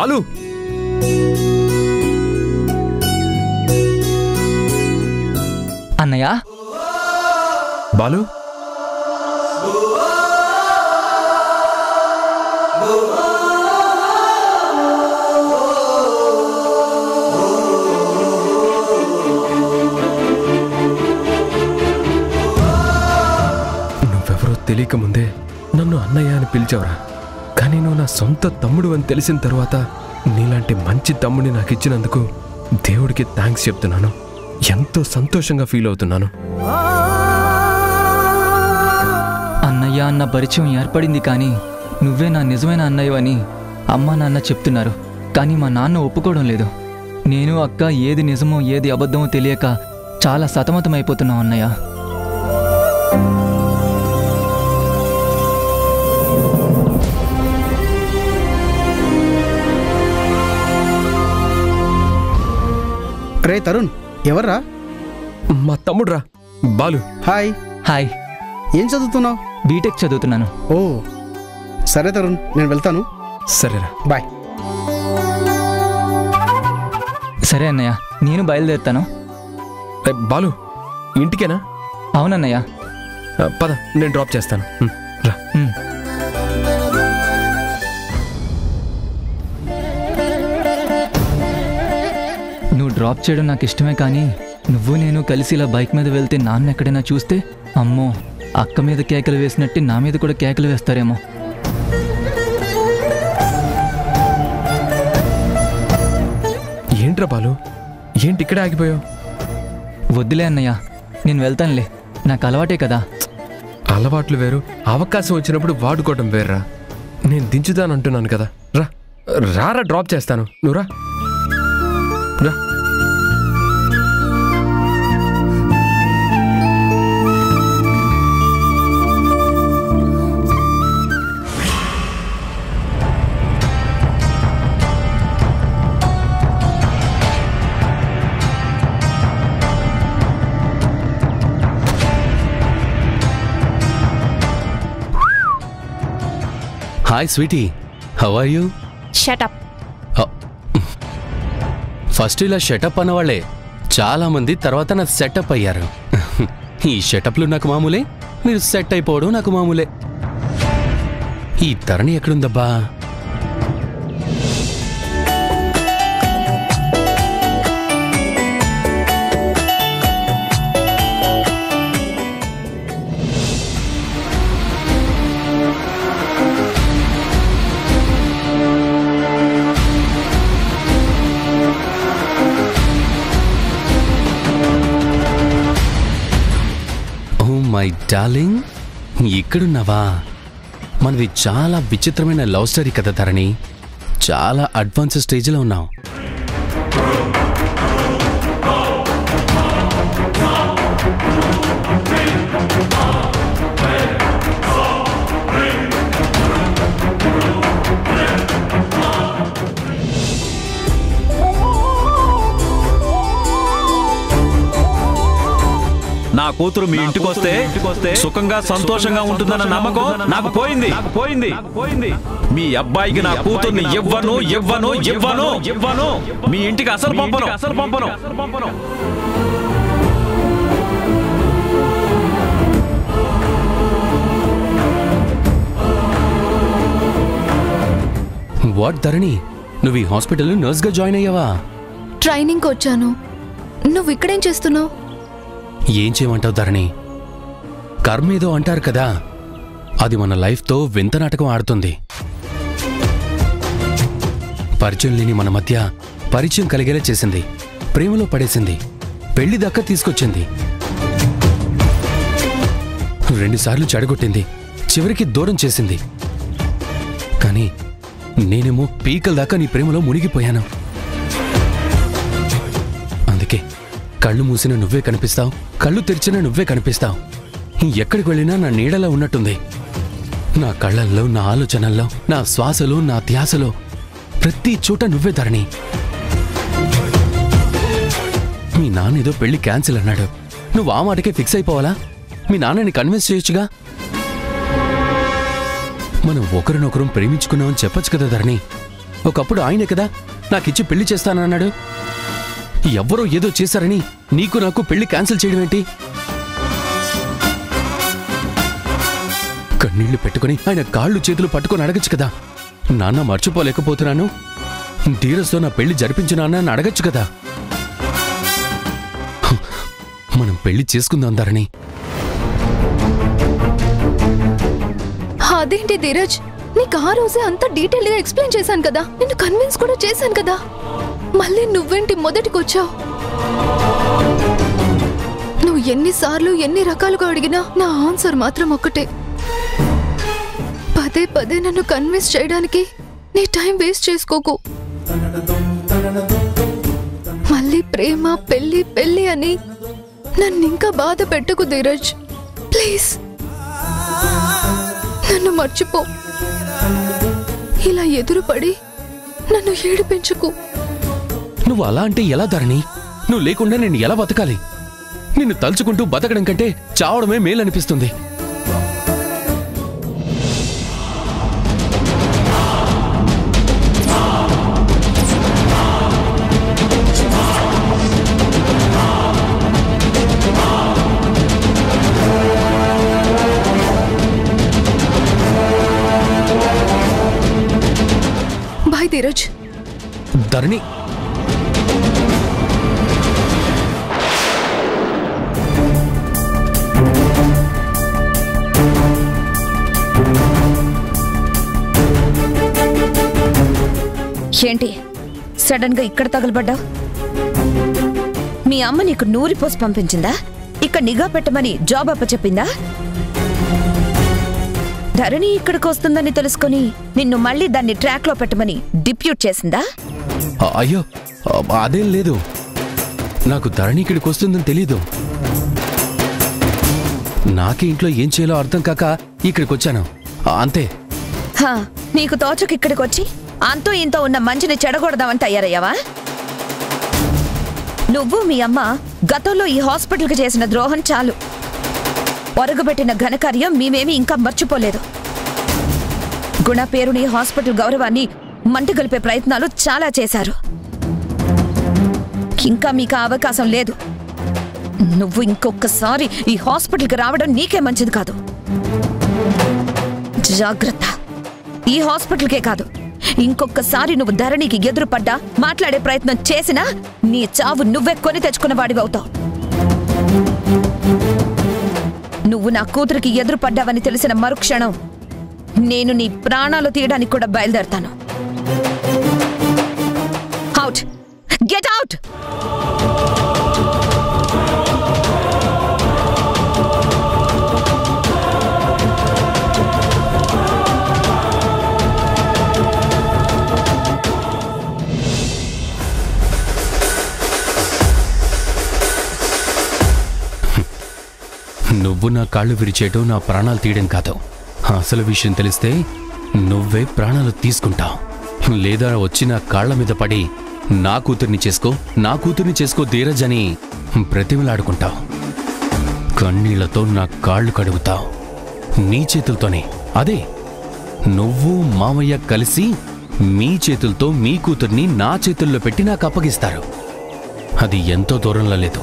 బాలు అన్నయ్య బాలు నువ్వెవరో తెలియకముందే నన్ను అన్నయ్య అని పిలిచావురా. కానీ నువ్వు నా సొంత తమ్ముడు అని తెలిసిన తర్వాత నీలాంటి మంచి తమ్ముడిని నాకు ఇచ్చినందుకు దేవుడికి థ్యాంక్స్ చెప్తున్నాను. ఎంతో సంతోషంగా ఫీల్ అవుతున్నాను. అన్నయ్య అన్న పరిచయం ఏర్పడింది, కానీ నువ్వే నా నిజమైన అన్నయ్యవని అమ్మ నాన్న చెప్తున్నారు. కానీ మా నాన్న ఒప్పుకోవడం లేదు. నేను అక్క ఏది నిజమో ఏది అబద్ధమో తెలియక చాలా సతమతమైపోతున్నాం అన్నయ్య. రే తరుణ్, ఎవర్రా? మా తమ్ముడురా బాలు. హాయ్. హాయ్. ఏం చదువుతున్నావు? బీటెక్ చదువుతున్నాను. ఓ సరే తరుణ్, నేను వెళ్తాను. సరేరా, బాయ్. సరే అన్నయ్య, నేను బయలుదేరుతాను. బాలు ఇంటికేనా? అవునన్నయ్య. పద, నేను డ్రాప్ చేస్తాను. రా. నువ్వు డ్రాప్ చేయడం నాకు ఇష్టమే, కానీ నువ్వు నేను కలిసి ఇలా బైక్ మీద వెళ్తే నాన్న ఎక్కడైనా చూస్తే అమ్మో, అక్క మీద కేకలు వేసినట్టే నా మీద కూడా కేకలు వేస్తారేమో. ఏంట్రా బాలు, ఏంటి ఇక్కడే ఆగిపోయావు? వద్దులే అన్నయ్య, నేను వెళ్తానులే, నాకు అలవాటే కదా. అలవాట్లు వేరు, అవకాశం వచ్చినప్పుడు వాడుకోవటం వేర్రా. నేను దించుదానంటున్నాను కదా. రా రారా, డ్రాప్ చేస్తాను. నువ్వు రా. రా. Hi sweetie, how are you? Shut up. First ఇలా షటప్ అన్నవాళ్లే చాలా మంది తర్వాత నా సెటప్ అయ్యారు. ఈ షటప్లు నాకు మామూలే, మీరు సెట్ అయిపోవడం నాకు మామూలే. ఈ ధరణి ఎక్కడుందబ్బా? మై డార్లింగ్, ఇక్కడున్నావా? మనది చాలా విచిత్రమైన లవ్ స్టోరీ కదా ధరణి. చాలా అడ్వాన్స్ స్టేజ్లో ఉన్నావు. నా కూతురు మీ ఇంటికి వస్తే సుఖంగా సంతోషంగా ఉంటుందన్న నమ్మకం నాకు పోయింది. మీ అబ్బాయికి నా కూతుర్ని ఇవ్వను. మీ ఇంటికి అసలు పంపను. వాట్ ధరణి, నువ్వు ఈ హాస్పిటల్లో నర్స్గా జాయిన్ అయ్యావా? ట్రైనింగ్కి వచ్చాను. నువ్వు ఇక్కడేం చేస్తున్నావు? ఏం చేయమంటావు ధరణి, కర్మేదో అంటారు కదా, అది మన లైఫ్తో వింత నాటకం ఆడుతుంది. పరిచయం లేని మన మధ్య పరిచయం కలిగేలా చేసింది, ప్రేమలో పడేసింది, పెళ్లి దాకా తీసుకొచ్చింది. 2 సార్లు చెడగొట్టింది, చివరికి దూరం చేసింది. కానీ నేనేమో పీకల దాకా నీ ప్రేమలో మునిగిపోయాను. అందుకే కళ్ళు మూసిన నువ్వే కనిపిస్తావు, కళ్ళు తెరిచిన నువ్వే కనిపిస్తావు. ఎక్కడికి వెళ్ళినా నా నీడలా ఉన్నట్టుంది. నా కళ్ళల్లో, నా ఆలోచనల్లో, నా శ్వాసలో, నా ధ్యాసలో, ప్రతి చోట నువ్వే ధరణి. మీ నాన్న ఏదో పెళ్లి క్యాన్సిల్ అన్నాడు, నువ్వు ఆ మాటకే ఫిక్స్ అయిపోవాలా? మీ నాన్నని కన్విన్స్ చేయొచ్చుగా. మనం ఒకరినొకరం ప్రేమించుకున్నామని చెప్పొచ్చు కదా ధరణి. ఒకప్పుడు ఆయనే కదా నాకిచ్చి పెళ్లి చేస్తానన్నాడు. ఎవ్వరో ఏదో చేశారని నీకు నాకు పెళ్లి క్యాన్సిల్ చేయడం ఏంటి? కన్నీళ్లు పెట్టుకుని ఆయన కాళ్ళు చేతులు పట్టుకొని అడగచ్చు కదా, నాన్న మర్చిపోలేకపోతున్నాను, ధీరజ్తో నా పెళ్లి జరిపించు నాన్న అని అడగచ్చు కదా. మనం పెళ్లి చేసుకుందాం ధరణి. అదేంటి ధీరజ్, నీకు ఆ రోజే అంత డీటెయిల్ గా ఎక్స్ప్లెయిన్ చేశాను కదా, నిన్ను కన్విన్స్ కూడా చేశాను కదా, మళ్ళీ నువ్వేంటి మొదటికొచ్చావు? నువ్వు ఎన్నిసార్లు ఎన్ని రకాలుగా అడిగినా నా ఆన్సర్ మాత్రం ఒక్కటే. పదే పదే నన్ను కన్విన్స్ చేయడానికి నీ టైం వేస్ట్ చేసుకోకు. మళ్ళీ ప్రేమ పెళ్లి పెళ్లి అని నన్ను ఇంకా బాధ పెట్టకు ధీరజ్, ప్లీజ్ నన్ను మర్చిపో. ఇలా ఎదురుపడి నన్ను ఏడిపించుకు. నువ్వు అలా అంటే ఎలా ధరణి? నువ్వు లేకుండా నేను ఎలా బతకాలి? నిన్ను తలుచుకుంటూ బతకడం కంటే చావడమే మేలనిపిస్తుంది. బాయ్ ధీరజ్. ధరణి, ఏంటి సడన్ గా ఇక్కడ తగలబడ్డావు? మీ అమ్మ నీకు నూరి పోసి పంపించిందా? ఇక్కడ నిఘా పెట్టమని జాబ్ అప్పచెప్పిందా? ధరణి ఇక్కడికి వస్తుందని తెలుసుకుని నిన్ను మళ్ళీ దాన్ని ట్రాక్ లో పెట్టమని డిప్యూట్ చేసిందా? అయ్యో అదేం లేదు, నాకు ధరణి ఇక్కడికి వస్తుందని తెలీదు. నాకే ఇంట్లో ఏం చేయాలో అర్థం కాక ఇక్కడికి వచ్చాను అంతే. నీకు తోచకు ఇక్కడికి వచ్చి అంతో ఇంతో ఉన్న మంచిని చెడగొడదామని తయారయ్యావా? నువ్వు మీ అమ్మ గతంలో ఈ హాస్పిటల్కి చేసిన ద్రోహం చాలు. ఒరగబెట్టిన ఘనకార్యం మేమేమీ ఇంకా మర్చిపోలేదు. గుణ పేరుని హాస్పిటల్ గౌరవాన్ని మంటగలిపే ప్రయత్నాలు చాలా చేశారు. ఇంకా మీకు ఆ అవకాశం లేదు. నువ్వు ఇంకొకసారి ఈ హాస్పిటల్కి రావడం నీకే మంచిది కాదు. జాగ్రత్త. ఈ హాస్పిటల్కే కాదు, ఇంకొకసారి నువ్వు ధరణికి ఎదురుపడ్డా మాట్లాడే ప్రయత్నం చేసినా నీ చావు నువ్వే కొని తెచ్చుకున్న వాడివవుతావు. నువ్వు నా కూతురికి ఎదురుపడ్డావని తెలిసిన మరుక్షణం నేను నీ ప్రాణాలు తీయడానికి కూడా బయలుదేరతాను. Out, get out. నువ్వు నా కాళ్ళు విరిచేయటం నా ప్రాణాలు తీయడం కాదు. అసలు విషయం తెలిస్తే నువ్వే ప్రాణాలు తీసుకుంటావు. లేదా వచ్చి నా కాళ్ల మీద పడి నా కూతుర్ని చేసుకో ధీరజ్ అని ప్రతిమలాడుకుంటావు. కన్నీళ్లతో నా కాళ్ళు కడుగుతావు నీ చేతులతోనే. అదే నువ్వు మామయ్య కలిసి మీ చేతులతో మీ కూతుర్ని నా చేతుల్లో పెట్టి నాకు అప్పగిస్తారు. అది ఎంతో దూరంలో లేదు.